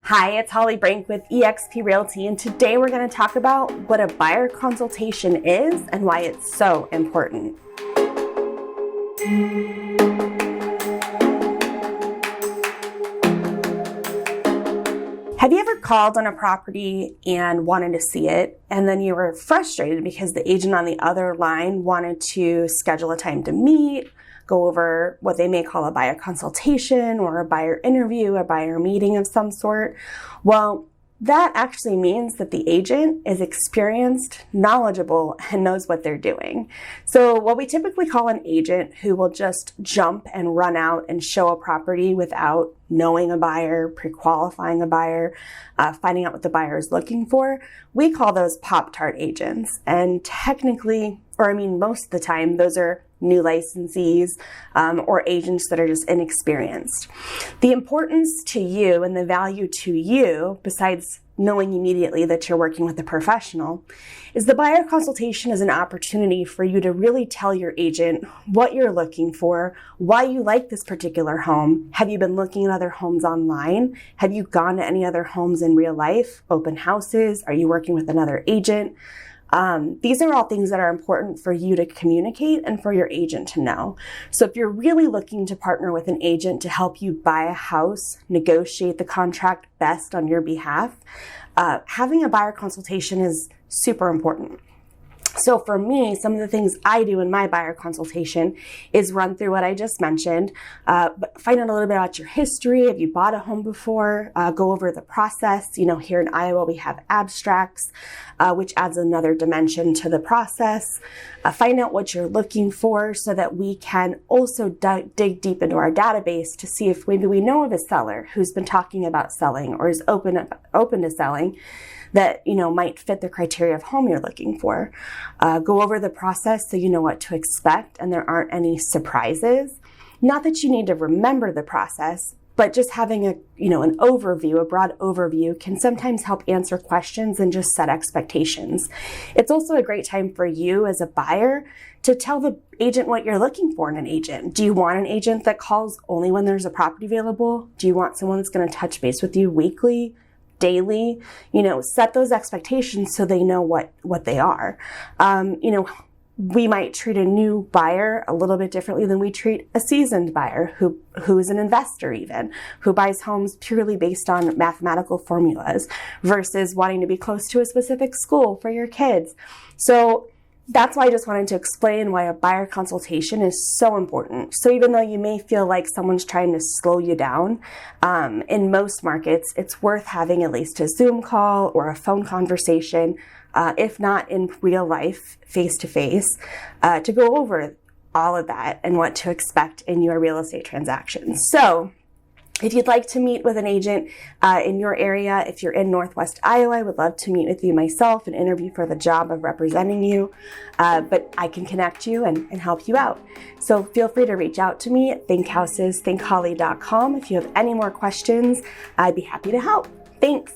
Hi, it's Holly Brink with eXp Realty, and today we're going to talk about what a buyer consultation is and why it's so important. Have you ever called on a property and wanted to see it, and then you were frustrated because the agent on the other line wanted to schedule a time to meet, go over what they may call a buyer consultation or a buyer interview, a buyer meeting of some sort? Well, that actually means that the agent is experienced, knowledgeable, and knows what they're doing. So what we typically call an agent who will just jump and run out and show a property without knowing a buyer, pre-qualifying a buyer, finding out what the buyer is looking for, we call those Pop-Tart agents. And technically, most of the time, those are new licensees or agents that are just inexperienced. The importance to you and the value to you, besides knowing immediately that you're working with a professional, is the buyer consultation is an opportunity for you to really tell your agent what you're looking for, why you like this particular home. Have you been looking at other homes online? Have you gone to any other homes in real life? Open houses? Are you working with another agent? These are all things that are important for you to communicate and for your agent to know. So if you're really looking to partner with an agent to help you buy a house, negotiate the contract best on your behalf, having a buyer consultation is super important. So for me, some of the things I do in my buyer consultation is run through what I just mentioned, find out a little bit about your history. Have you bought a home before? Go over the process. Here in Iowa, we have abstracts, which adds another dimension to the process. Find out what you're looking for so that we can also dig deep into our database to see if maybe we know of a seller who's been talking about selling or is open to selling that might fit the criteria of home you're looking for. Go over the process so you know what to expect and there aren't any surprises. Not that you need to remember the process, but just having an overview, a broad overview, can sometimes help answer questions and just set expectations. It's also a great time for you as a buyer to tell the agent what you're looking for in an agent. Do you want an agent that calls only when there's a property available? Do you want someone that's going to touch base with you weekly, daily? Set those expectations so they know what they are. We might treat a new buyer a little bit differently than we treat a seasoned buyer who is an investor even, who buys homes purely based on mathematical formulas versus wanting to be close to a specific school for your kids. So that's why I just wanted to explain why a buyer consultation is so important. So even though you may feel like someone's trying to slow you down, in most markets, it's worth having at least a Zoom call or a phone conversation, if not in real life, face-to-face, to go over all of that and what to expect in your real estate transactions. So if you'd like to meet with an agent in your area, if you're in Northwest Iowa, I would love to meet with you myself and interview for the job of representing you. But I can connect you and help you out. So feel free to reach out to me at thinkhousesthinkholly.com. If you have any more questions, I'd be happy to help. Thanks.